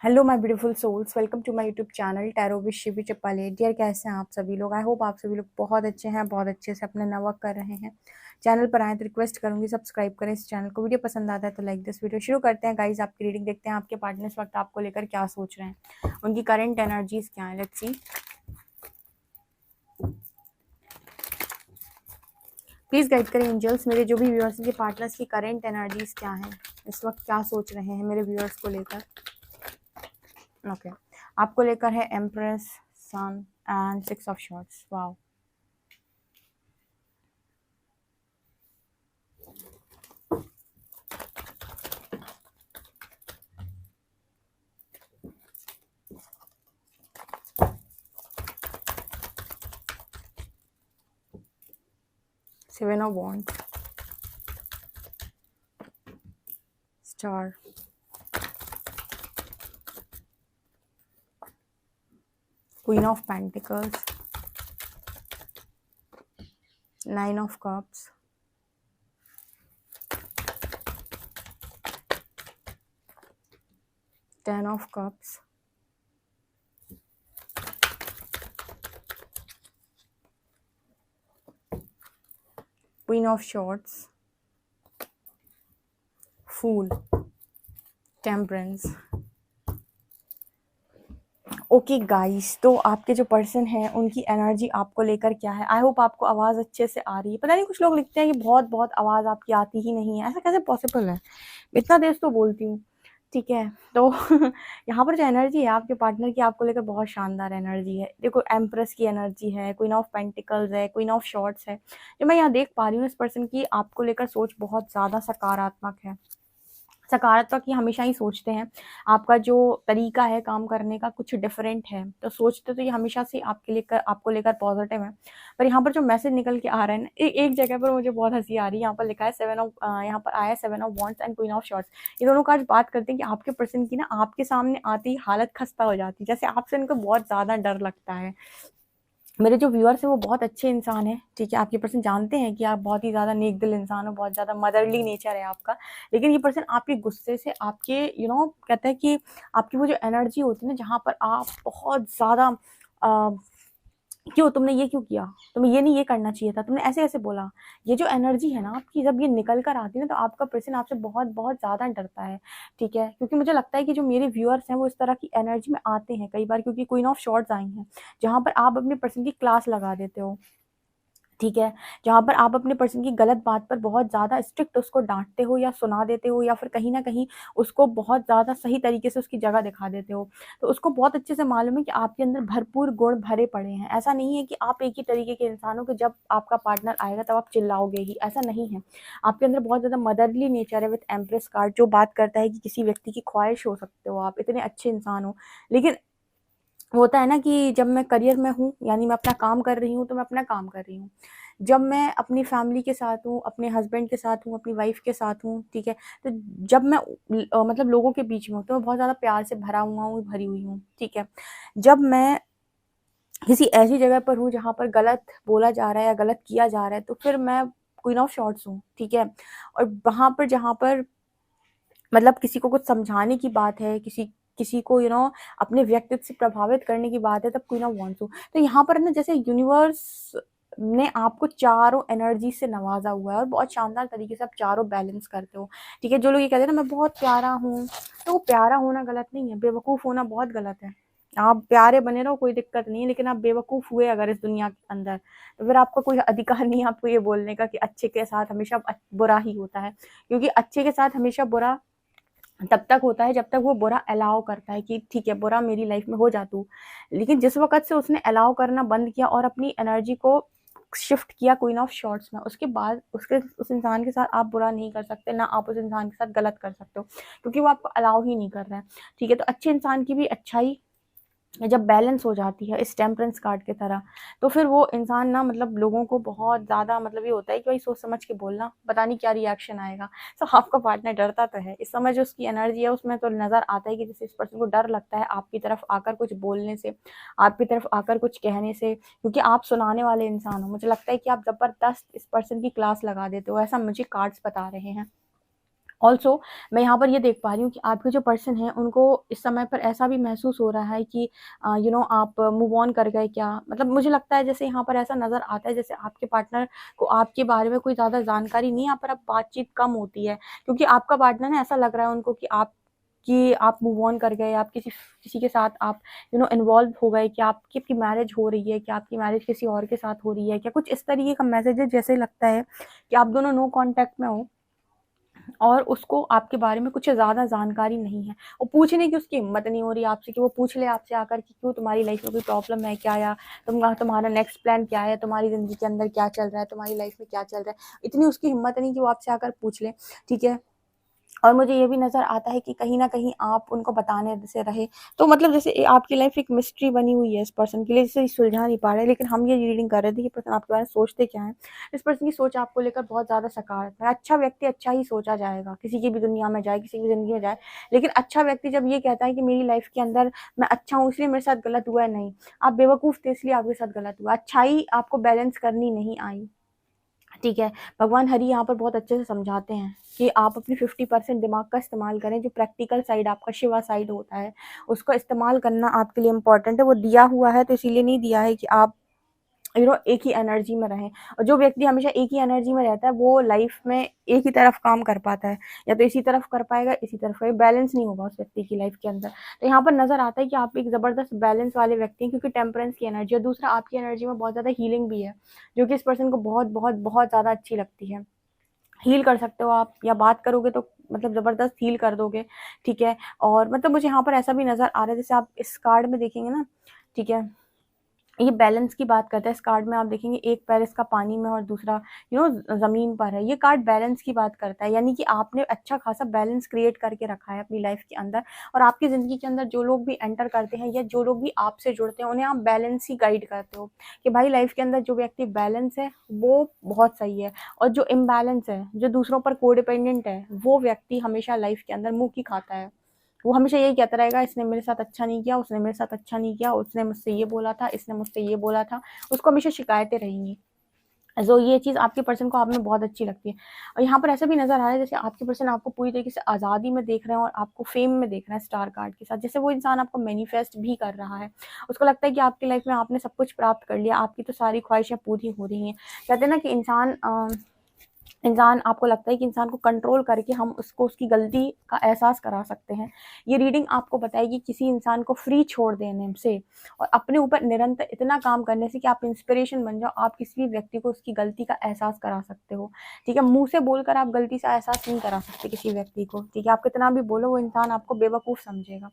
Hello my beautiful souls, welcome to my YouTube channel tarot with Shivi Chappale. Dear, कैसे हैं आप सभी लोग? आई होप आप सभी लोग बहुत अच्छे हैं, बहुत अच्छे से अपना नवर्क कर रहे हैं। चैनल पर आए तो रिक्वेस्ट करूंगी सब्सक्राइब करें इस चैनल को। वीडियो पसंद आता है तो लाइक दिस वीडियो। शुरू करते हैं गाइज आपकी रीडिंग। देखते हैं आपके पार्टनर इस वक्त आपको लेकर क्या सोच रहे हैं, उनकी करंट एनर्जीज क्या है। Let's see. प्लीज गाइड करें एंजल्स, मेरे जो भी व्यूअर्स के पार्टनर्स की करंट एनर्जीज क्या है, इस वक्त क्या सोच रहे हैं मेरे व्यूअर्स को लेकर। ओके, आपको लेकर है empress, sun and 6 of swords. Wow, seven of wands, star, queen of pentacles, 9 of cups, 10 of cups, queen of swords, fool, temperance। Okay guys, तो आपके जो पर्सन है उनकी एनर्जी आपको लेकर क्या है। आई होप आपको आवाज़ अच्छे से आ रही है। पता नहीं, कुछ लोग लिखते हैं कि बहुत बहुत आवाज़ आपकी आती ही नहीं है। ऐसा कैसे पॉसिबल है? इतना देर तो बोलती हूँ। ठीक है, तो यहाँ पर जो एनर्जी है आपके पार्टनर की आपको लेकर बहुत शानदार एनर्जी है। देखो, एम्प्रेस की एनर्जी है, क्वीन ऑफ पेंटिकल्स है, क्वीन ऑफ शॉर्ट्स है। जो मैं यहाँ देख पा रही हूँ, इस पर्सन की आपको लेकर सोच बहुत ज़्यादा सकारात्मक है। सकारात्मक ही हमेशा ही सोचते हैं। आपका जो तरीका है काम करने का कुछ डिफरेंट है, तो सोचते तो ये हमेशा से आपको लेकर पॉजिटिव है। पर यहाँ पर जो मैसेज निकल के आ रहा है ना, एक जगह पर मुझे बहुत हंसी आ रही है। यहाँ पर लिखा है यहाँ पर आया 7 of wands and queen of shorts. ये दोनों कार्ड बात करते हैं कि आपके पर्सन की ना आपके सामने आती ही हालत खस्ता हो जाती है, जैसे आपसे इनको बहुत ज़्यादा डर लगता है। मेरे जो व्यूअर्स हैं वो बहुत अच्छे इंसान हैं। ठीक है, आपके पर्सन जानते हैं कि आप बहुत ही ज़्यादा नेक दिल इंसान हो, बहुत ज़्यादा मदरली नेचर है आपका। लेकिन ये पर्सन आपके गुस्से से, आपके कहते हैं कि आपकी वो जो एनर्जी होती है ना, जहाँ पर आप बहुत ज़्यादा क्यों तुमने ये क्यों किया, तुम्हें ये नहीं ये करना चाहिए था, तुमने ऐसे ऐसे बोला। ये जो एनर्जी है ना आपकी, जब ये निकल कर आती है ना, तो आपका पर्सन आपसे बहुत बहुत ज़्यादा डरता है। ठीक है, क्योंकि मुझे लगता है कि जो मेरे व्यूअर्स हैं वो इस तरह की एनर्जी में आते हैं कई बार, क्योंकि क्वीन ऑफ शॉर्ट्स आई हैं, जहाँ पर आप अपने पर्सन की क्लास लगा देते हो। ठीक है, जहाँ पर आप अपने पर्सन की गलत बात पर बहुत ज़्यादा स्ट्रिक्ट उसको डाँटते हो या सुना देते हो, या फिर कहीं न कहीं उसको बहुत ज़्यादा सही तरीके से उसकी जगह दिखा देते हो। तो उसको बहुत अच्छे से मालूम है कि आपके अंदर भरपूर गुण भरे पड़े हैं। ऐसा नहीं है कि आप एक ही तरीके के इंसान हो कि जब आपका पार्टनर आएगा तब आप चिल्लाओगे ही, ऐसा नहीं है। आपके अंदर बहुत ज़्यादा मदरली नेचर है विद एम्प्रेस कार्ड, जो बात करता है कि किसी व्यक्ति की ख्वाहिश हो सकते हो आप, इतने अच्छे इंसान हो। लेकिन होता है ना कि जब मैं करियर में हूँ, यानी मैं अपना काम कर रही हूँ, तो मैं अपना काम कर रही हूँ। जब मैं अपनी फैमिली के साथ हूँ, अपने हस्बैंड के साथ हूँ, अपनी वाइफ के साथ हूँ, ठीक है, तो जब मैं मतलब लोगों के बीच में हूँ, तो मैं बहुत ज़्यादा प्यार से भरा हुआ हूँ, भरी हुई हूँ। ठीक है, जब मैं किसी ऐसी जगह पर हूँ जहाँ पर गलत बोला जा रहा है या गलत किया जा रहा है, तो फिर मैं क्वीन ऑफ शॉर्ट्स हूँ। ठीक है, और वहाँ पर जहाँ पर मतलब किसी को कुछ समझाने की बात है, किसी किसी को अपने व्यक्तित्व से प्रभावित करने की बात है, तब क्वीन ऑफ वांड्स हो। तो यहाँ पर ना, जैसे यूनिवर्स ने आपको चारों एनर्जी से नवाजा हुआ है और बहुत शानदार तरीके से आप चारों बैलेंस करते हो। ठीक है, जो लोग ये कहते हैं ना मैं बहुत प्यारा हूँ, तो वो प्यारा होना गलत नहीं है, बेवकूफ़ होना बहुत गलत है। आप प्यारे बने रहो, कोई दिक्कत नहीं है, लेकिन आप बेवकूफ़ हुए अगर इस दुनिया के अंदर, तो फिर आपका कोई अधिकार नहीं है आपको ये बोलने का कि अच्छे के साथ हमेशा बुरा ही होता है। क्योंकि अच्छे के साथ हमेशा बुरा तब तक होता है जब तक वो बुरा अलाउ करता है कि ठीक है, बुरा मेरी लाइफ में हो जा तू। लेकिन जिस वक़्त से उसने अलाउ करना बंद किया और अपनी एनर्जी को शिफ्ट किया क्वीन ऑफ शॉर्ट्स में, उसके बाद उस इंसान के साथ आप बुरा नहीं कर सकते, ना आप उस इंसान के साथ गलत कर सकते हो, क्योंकि वो आपको अलाउ ही नहीं कर रहा है। ठीक है, तो अच्छे इंसान की भी अच्छाई जब बैलेंस हो जाती है इस टेम्परेंस कार्ड की तरह, तो फिर वो इंसान ना, मतलब लोगों को बहुत ज़्यादा, मतलब ये होता है कि भाई सोच समझ के बोलना, पता नहीं क्या रिएक्शन आएगा। तो आपका पार्टनर डरता तो है, इस समय जो उसकी एनर्जी है उसमें तो नज़र आता है कि जैसे इस पर्सन को डर लगता है आपकी तरफ आकर कुछ बोलने से, आपकी तरफ आकर कुछ कहने से, क्योंकि आप सुनाने वाले इंसान हो। मुझे लगता है कि आप ज़बरदस्त इस पर्सन की क्लास लगा देते हो, ऐसा मुझे कार्ड्स बता रहे हैं। ऑल्सो मैं यहाँ पर ये देख पा रही हूँ कि आपके जो पर्सन है उनको इस समय पर ऐसा भी महसूस हो रहा है कि आप मूव ऑन कर गए क्या, मतलब मुझे लगता है जैसे यहाँ पर ऐसा नज़र आता है जैसे आपके पार्टनर को आपके बारे में कोई ज़्यादा जानकारी नहीं है, यहाँ पर अब बातचीत कम होती है क्योंकि आपका पार्टनर ना ऐसा लग रहा है उनको कि आप मूव ऑन कर गए, आप किसी किसी के साथ आप इन्वॉल्व हो गए, कि आपकी मैरिज हो रही है, कि आपकी मैरिज किसी और के साथ हो रही है क्या, कुछ इस तरीके का मैसेज है। जैसे लगता है कि आप दोनों नो कांटेक्ट में हो और उसको आपके बारे में कुछ ज़्यादा जानकारी नहीं है और पूछने की उसकी हिम्मत नहीं हो रही आपसे कि वो पूछ ले आपसे आकर कि क्यों, तुम्हारी लाइफ में कोई प्रॉब्लम है क्या, या तुम्हारा नेक्स्ट प्लान क्या है, तुम्हारी ज़िंदगी के अंदर क्या चल रहा है, तुम्हारी लाइफ में क्या चल रहा है। इतनी उसकी हिम्मत नहीं कि वो आपसे आकर पूछ ले, ठीक है। और मुझे ये भी नज़र आता है कि कहीं न कहीं आप उनको बताने से रहे, तो मतलब जैसे आपकी लाइफ़ एक मिस्ट्री बनी हुई है इस पर्सन के लिए, जिसे सुलझा नहीं पा रहे। लेकिन हम ये रीडिंग कर रहे थे कि पर्सन आपके बारे में सोचते क्या हैं। इस पर्सन की सोच आपको लेकर बहुत ज़्यादा सकारात्मक है। अच्छा व्यक्ति अच्छा ही सोचा जाएगा, किसी की भी दुनिया में जाए, किसी की ज़िंदगी में जाए। लेकिन अच्छा व्यक्ति जब ये कहता है कि मेरी लाइफ़ के अंदर मैं अच्छा हूँ इसलिए मेरे साथ गलत हुआ है, नहीं। आप बेवकूफ़ थे इसलिए आपके साथ गलत हुआ। अच्छाई आपको बैलेंस करनी नहीं आई। ठीक है, भगवान हरि यहाँ पर बहुत अच्छे से समझाते हैं कि आप अपनी 50% दिमाग का इस्तेमाल करें, जो प्रैक्टिकल साइड आपका शिवा साइड होता है, उसको इस्तेमाल करना आपके लिए इम्पोर्टेंट है। वो दिया हुआ है तो इसीलिए नहीं दिया है कि आप एक ही एनर्जी में रहें। और जो व्यक्ति हमेशा एक ही एनर्जी में रहता है वो लाइफ में एक ही तरफ काम कर पाता है, या तो इसी तरफ कर पाएगा इसी तरफ, बैलेंस नहीं होगा उस व्यक्ति की लाइफ के अंदर। तो यहाँ पर नजर आता है कि आप एक जबरदस्त बैलेंस वाले व्यक्ति हैं, क्योंकि टेम्परेंस की एनर्जी, और दूसरा आपकी एनर्जी में बहुत ज्यादा हीलिंग भी है, जो कि इस पर्सन को बहुत बहुत बहुत ज्यादा अच्छी लगती है। हील कर सकते हो आप, या बात करोगे तो मतलब ज़बरदस्त हील कर दोगे, ठीक है। और मतलब मुझे यहाँ पर ऐसा भी नज़र आ रहा है, जैसे आप इस कार्ड में देखेंगे ना, ठीक है, ये बैलेंस की बात करता है। इस कार्ड में आप देखेंगे एक पैर इसका पानी में और दूसरा ज़मीन पर है। ये कार्ड बैलेंस की बात करता है, यानी कि आपने अच्छा खासा बैलेंस क्रिएट करके रखा है अपनी लाइफ के अंदर। और आपकी ज़िंदगी के अंदर जो लोग भी एंटर करते हैं या जो लोग भी आपसे जुड़ते हैं, उन्हें आप बैलेंस ही गाइड करते हो कि भाई लाइफ के अंदर जो व्यक्ति बैलेंस है वो बहुत सही है, और जो इम्बैलेंस है, जो दूसरों पर कोडिपेंडेंट है, वो व्यक्ति हमेशा लाइफ के अंदर मुँह की खाता है। वो हमेशा यही कहता रहेगा, इसने मेरे साथ अच्छा नहीं किया, उसने मेरे साथ अच्छा नहीं किया, उसने मुझसे ये बोला था, इसने मुझसे ये बोला था, उसको हमेशा शिकायतें रहेंगी। जो ये चीज़ आपके पर्सन को आप में बहुत अच्छी लगती है। और यहाँ पर ऐसा भी नज़र आ रहा है जैसे आपके पर्सन आपको पूरी तरीके से आज़ादी में देख रहे हैं और आपको फेम में देख रहे हैं स्टार कार्ड के साथ। जैसे वो इंसान आपको मैनिफेस्ट भी कर रहा है। उसको लगता है कि आपकी लाइफ में आपने सब कुछ प्राप्त कर लिया, आपकी तो सारी ख्वाहिशें पूरी हो रही हैं। कहते हैं ना कि इंसान आपको लगता है कि इंसान को कंट्रोल करके हम उसको उसकी गलती का एहसास करा सकते हैं। ये रीडिंग आपको बताएगी किसी इंसान को फ्री छोड़ देने से और अपने ऊपर निरंतर इतना काम करने से कि आप इंस्पिरेशन बन जाओ, आप किसी भी व्यक्ति को उसकी गलती का एहसास करा सकते हो, ठीक है। मुँह से बोलकर आप गलती से एहसास नहीं करा सकते किसी व्यक्ति को, ठीक है। आप कितना भी बोलो वो इंसान आपको बेवकूफ़ समझेगा।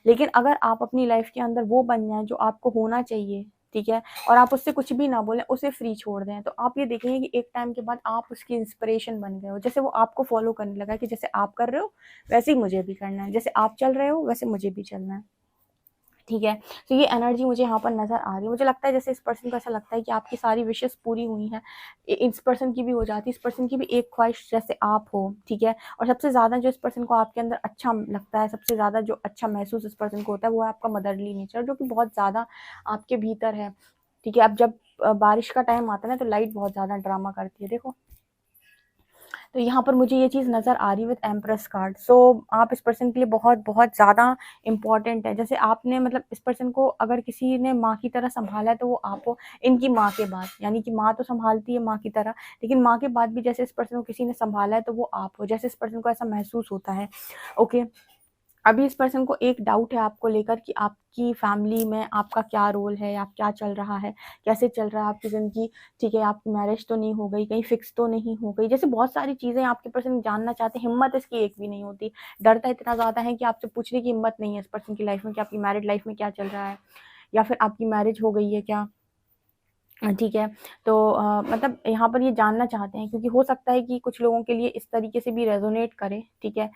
लेकिन अगर आप अपनी लाइफ के अंदर वो बन जाएँ जो आपको होना चाहिए, ठीक है, और आप उससे कुछ भी ना बोलें, उसे फ्री छोड़ दें, तो आप ये देखेंगे कि एक टाइम के बाद आप उसकी इंस्पिरेशन बन गए हो। जैसे वो आपको फॉलो करने लगा कि जैसे आप कर रहे हो वैसे ही मुझे भी करना है, जैसे आप चल रहे हो वैसे मुझे भी चलना है, ठीक है। तो ये एनर्जी मुझे यहाँ पर नज़र आ रही है। मुझे लगता है जैसे इस पर्सन को ऐसा लगता है कि आपकी सारी विशेज़ पूरी हुई हैं। इस पर्सन की भी हो जाती है, इस पर्सन की भी एक ख्वाहिश जैसे आप हो, ठीक है। और सबसे ज़्यादा जो इस पर्सन को आपके अंदर अच्छा लगता है, सबसे ज़्यादा जो अच्छा महसूस इस पर्सन को होता है वो है आपका मदरली नेचर, जो कि बहुत ज़्यादा आपके भीतर है, ठीक है। अब जब बारिश का टाइम आता है ना तो लाइट बहुत ज़्यादा ड्रामा करती है, देखो। तो यहाँ पर मुझे ये चीज़ नज़र आ रही है विद एम्प्रेस कार्ड। सो आप इस पर्सन के लिए बहुत बहुत ज़्यादा इम्पॉर्टेंट है। जैसे आपने मतलब इस पर्सन को अगर किसी ने माँ की तरह संभाला है तो वो आप हो, इनकी माँ के बाद, यानी कि माँ तो संभालती है माँ की तरह, लेकिन माँ के बाद भी जैसे इस पर्सन को किसी ने संभाला है तो वो आप हो, जैसे इस पर्सन को ऐसा महसूस होता है, ओके। अभी इस पर्सन को एक डाउट है आपको लेकर कि आपकी फैमिली में आपका क्या रोल है, आप क्या चल रहा है, कैसे चल रहा है आपकी ज़िंदगी, ठीक है। आपकी मैरिज तो नहीं हो गई, कहीं फिक्स तो नहीं हो गई, जैसे बहुत सारी चीज़ें आपके पर्सन जानना चाहते हैं, हिम्मत इसकी एक भी नहीं होती। डरता इतना ज़्यादा है कि आपसे पूछने की हिम्मत नहीं है इस पर्सन की लाइफ में कि आपकी मैरिड लाइफ में क्या चल रहा है, या फिर आपकी मैरिज हो गई है क्या, ठीक है। तो मतलब यहाँ पर ये जानना चाहते हैं, क्योंकि हो सकता है कि कुछ लोगों के लिए इस तरीके से भी रेज़ोनेट करे, ठीक है।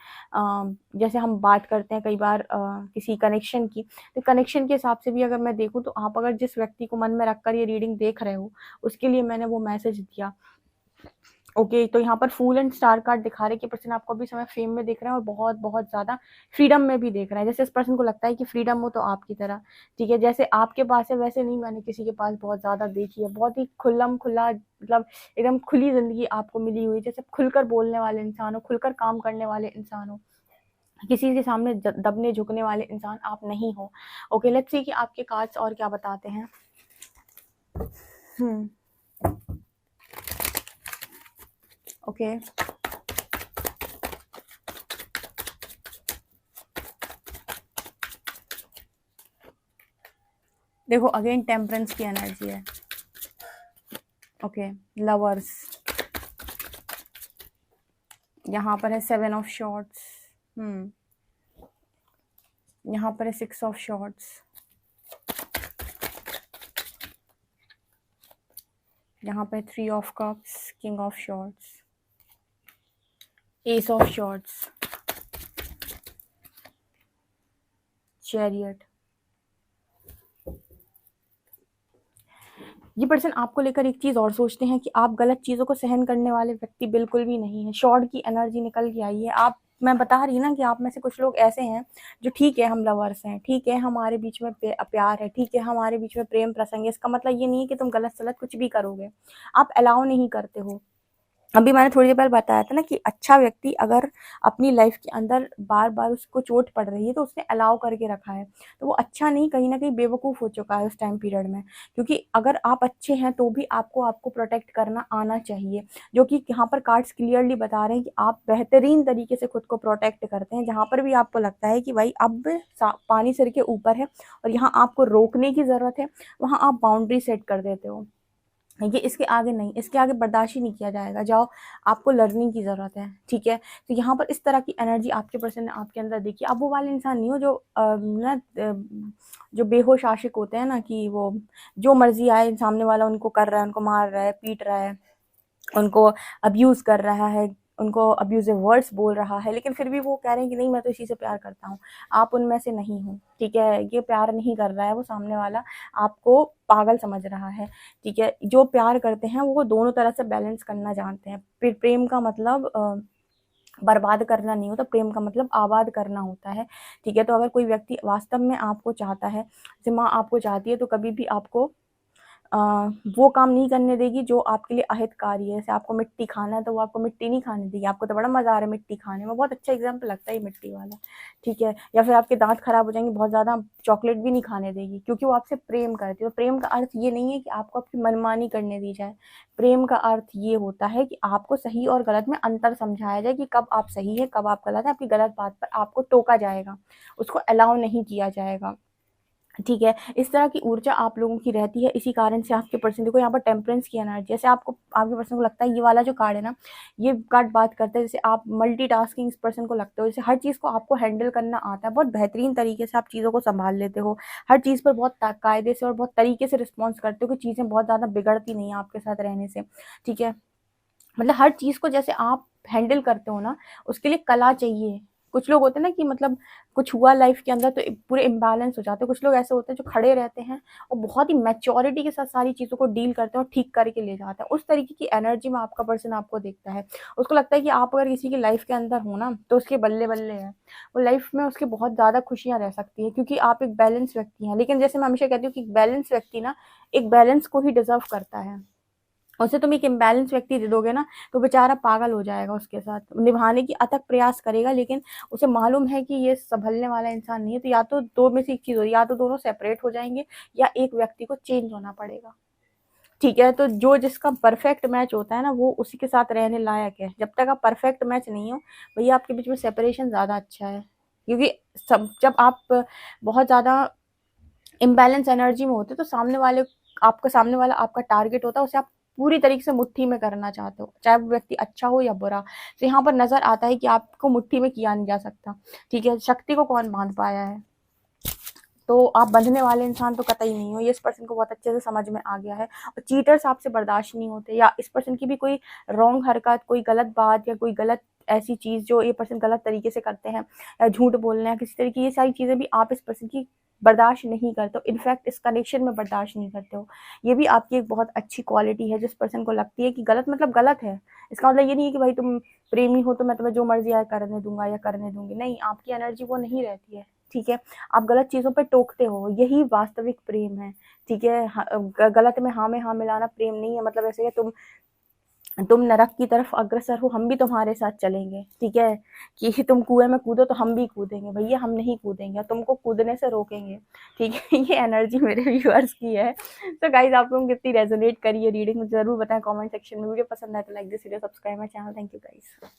जैसे हम बात करते हैं कई बार किसी कनेक्शन की, तो कनेक्शन के हिसाब से भी अगर मैं देखूँ तो आप अगर जिस व्यक्ति को मन में रखकर ये रीडिंग देख रहे हो, उसके लिए मैंने वो मैसेज दिया, ओके, तो यहाँ पर फूल एंड स्टार कार्ड दिखा रहे हैं कि पर्सन आपको अभी समय फेम में देख रहा है और बहुत बहुत ज़्यादा फ्रीडम में भी देख रहा है। जैसे इस पर्सन को लगता है कि फ्रीडम हो तो आपकी तरह, ठीक है, जैसे आपके पास है वैसे नहीं मैंने किसी के पास बहुत ज़्यादा देखी है। बहुत ही खुल्लम खुल्ला, मतलब एकदम खुली ज़िंदगी आपको मिली हुई है। जैसे खुलकर बोलने वाले इंसान हो, खुलकर काम करने वाले इंसान हो, किसी के सामने दबने झुकने वाले इंसान आप नहीं हो। ओके, लेट्स सी कि आपके कार्ड्स और क्या बताते हैं। ओके, देखो अगेन टेम्परेंस की एनर्जी है। ओके, लवर्स, यहाँ पर है 7 ऑफ शॉर्ट्स, यहाँ पर है 6 ऑफ शॉर्ट्स, यहाँ पे 3 of cups, king of shorts, S of shorts, chariot. ये पर्सन आपको लेकर एक चीज़ और सोचते हैं कि आप गलत चीज़ों को सहन करने वाले व्यक्ति बिल्कुल भी नहीं है। शॉर्ट की एनर्जी निकल के आई है। आप, मैं बता रही ना कि आप में से कुछ लोग ऐसे हैं जो ठीक है हम लवर्स हैं, ठीक है हमारे बीच में प्यार है, ठीक है हमारे बीच में प्रेम प्रसंग है, इसका मतलब ये नहीं है कि तुम गलत सलत कुछ भी करोगे। आप अलाउ नहीं करते हो। अभी मैंने थोड़ी देर पहले बताया था ना कि अच्छा व्यक्ति अगर अपनी लाइफ के अंदर बार बार उसको चोट पड़ रही है तो उसने अलाउ करके रखा है, तो वो अच्छा नहीं, कहीं ना कहीं बेवकूफ़ हो चुका है उस टाइम पीरियड में। क्योंकि अगर आप अच्छे हैं तो भी आपको आपको प्रोटेक्ट करना आना चाहिए, जो कि यहाँ पर कार्ड्स क्लियरली बता रहे हैं कि आप बेहतरीन तरीके से खुद को प्रोटेक्ट करते हैं। जहाँ पर भी आपको लगता है कि भाई अब पानी सिर के ऊपर है और यहाँ आपको रोकने की ज़रूरत है, वहाँ आप बाउंड्री सेट कर देते हो। ये इसके आगे नहीं, इसके आगे बर्दाश्त ही नहीं किया जाएगा, जाओ आपको लर्निंग की ज़रूरत है, ठीक है। तो यहाँ पर इस तरह की एनर्जी आपके पर्सन ने आपके अंदर देखी। आप वो वाले इंसान नहीं हो जो जो बेहोश आशिक होते हैं ना, कि वो जो मर्जी आए सामने वाला उनको कर रहा है, उनको मार रहा है, पीट रहा है, उनको अब्यूज़ कर रहा है, उनको अब्यूज़िव वर्ड्स बोल रहा है, लेकिन फिर भी वो कह रहे हैं कि नहीं मैं तो इसी से प्यार करता हूँ। आप उनमें से नहीं हो, ठीक है। ये प्यार नहीं कर रहा है, वो सामने वाला आपको पागल समझ रहा है, ठीक है। जो प्यार करते हैं वो दोनों तरह से बैलेंस करना जानते हैं। फिर प्रेम का मतलब बर्बाद करना नहीं होता, प्रेम का मतलब आबाद करना होता है, ठीक है। तो अगर कोई व्यक्ति वास्तव में आपको चाहता है, जैसे माँ आपको चाहती है, तो कभी भी आपको वो काम नहीं करने देगी जो आपके लिए अहितकारी है। जैसे आपको मिट्टी खाना है तो वो आपको मिट्टी नहीं खाने देगी। आपको तो बड़ा मज़ा आ रहा है मिट्टी खाने में, बहुत अच्छा एग्जाम्पल लगता है ये मिट्टी वाला, ठीक है। या फिर आपके दांत खराब हो जाएंगे, बहुत ज़्यादा चॉकलेट भी नहीं खाने देगी, क्योंकि वो आपसे प्रेम करती है। तो प्रेम का अर्थ ये नहीं है कि आपको आपकी मनमानी करने दी जाए। प्रेम का अर्थ ये होता है कि आपको सही और गलत में अंतर समझाया जाए, कि कब आप सही है कब आप गलत है। आपकी गलत बात पर आपको टोका जाएगा, उसको अलाउ नहीं किया जाएगा, ठीक है। इस तरह की ऊर्जा आप लोगों की रहती है। इसी कारण से आपके पर्सन, देखो यहाँ पर टेम्परेंस की एनर्जी, जैसे आपको आपके पर्सन को लगता है, ये वाला जो कार्ड है ना, ये कार्ड बात करता है जैसे आप मल्टीटास्किंग इस पर्सन को लगते हो, जैसे हर चीज़ को आपको हैंडल करना आता है, बहुत बेहतरीन तरीके से आप चीज़ों को संभाल लेते हो, हर चीज़ पर बहुत कायदे से और बहुत तरीके से रिस्पॉन्स करते हो, कि चीज़ें बहुत ज़्यादा बिगड़ती नहीं हैं आपके साथ रहने से, ठीक है। मतलब हर चीज़ को जैसे आप हैंडल करते हो ना, उसके लिए कला चाहिए। कुछ लोग होते हैं ना कि मतलब कुछ हुआ लाइफ के अंदर तो पूरे इम्बैलेंस हो जाते हैं। कुछ लोग ऐसे होते हैं जो खड़े रहते हैं और बहुत ही मैच्योरिटी के साथ सारी चीज़ों को डील करते हैं और ठीक करके ले जाते हैं। उस तरीके की एनर्जी में आपका पर्सन आपको देखता है। उसको लगता है कि आप अगर किसी की लाइफ के अंदर हो ना, तो उसके बल्ले बल्ले है, वो लाइफ में उसके बहुत ज़्यादा खुशियाँ रह सकती है, क्योंकि आप एक बैलेंस व्यक्ति हैं। लेकिन जैसे मैं हमेशा कहती हूँ कि बैलेंस व्यक्ति ना एक बैलेंस को ही डिजर्व करता है। उसे तुम एक इम्बैलेंस व्यक्ति दे दोगे ना, तो बेचारा पागल हो जाएगा, उसके साथ निभाने की अथक प्रयास करेगा, लेकिन उसे मालूम है कि ये संभलने वाला इंसान नहीं है। तो या तो दो में से एक चीज़ हो, या तो दोनों सेपरेट हो जाएंगे या एक व्यक्ति को चेंज होना पड़ेगा, ठीक है। तो जो जिसका परफेक्ट मैच होता है ना, वो उसी के साथ रहने लायक है। जब तक आप परफेक्ट मैच नहीं हो, भैया आपके बीच में सेपरेशन ज़्यादा अच्छा है। क्योंकि सब जब आप बहुत ज़्यादा इम्बैलेंस एनर्जी में होते, तो सामने वाला आपका टारगेट होता है, उसे आप पूरी तरीके से मुट्ठी में करना चाहते हो, चाहे वो व्यक्ति अच्छा हो या बुरा। तो यहाँ पर नज़र आता है कि आपको मुट्ठी में किया नहीं जा सकता, ठीक है। शक्ति को कौन बांध पाया है? तो आप बंधने वाले इंसान तो कतई नहीं हो, ये इस पर्सन को बहुत अच्छे से समझ में आ गया है। और चीटर्स आपसे बर्दाश्त नहीं होते, या इस पर्सन की भी कोई रॉन्ग हरकत, कोई गलत बात या कोई गलत ऐसी चीज़ जो ये पर्सन गलत तरीके से करते हैं, या झूठ बोलना या किसी तरीके, ये सारी चीज़ें भी आप इस पर्सन की बर्दाश्त नहीं करते हो, इनफैक्ट इस कनेक्शन में बर्दाश्त नहीं करते हो। ये भी आपकी एक बहुत अच्छी क्वालिटी है, जिस पर्सन को लगती है कि गलत मतलब गलत है। इसका मतलब ये नहीं है कि भाई तुम प्रेमी हो तो मैं तुम्हें जो मर्जी आए करने दूंगा या करने दूंगी, नहीं, आपकी एनर्जी वो नहीं रहती है, ठीक है। आप गलत चीज़ों पे टोकते हो, यही वास्तविक प्रेम है, ठीक है। गलत में हाँ मिलाना प्रेम नहीं है। मतलब ऐसे कि तुम नरक की तरफ अग्रसर हो, हम भी तुम्हारे साथ चलेंगे, ठीक है। कि तुम कुएं में कूदो तो हम भी कूदेंगे, भैया हम नहीं कूदेंगे, तुमको कूदने से रोकेंगे, ठीक है। ये एनर्जी मेरे व्यूअर्स की है। तो गाइज आप लोग कितनी रेजोनेट करिए रीडिंग, जरूर बताएं कमेंट सेक्शन में। वीडियो पसंद आए तो like this video, subscribe my channel. Thank you guys.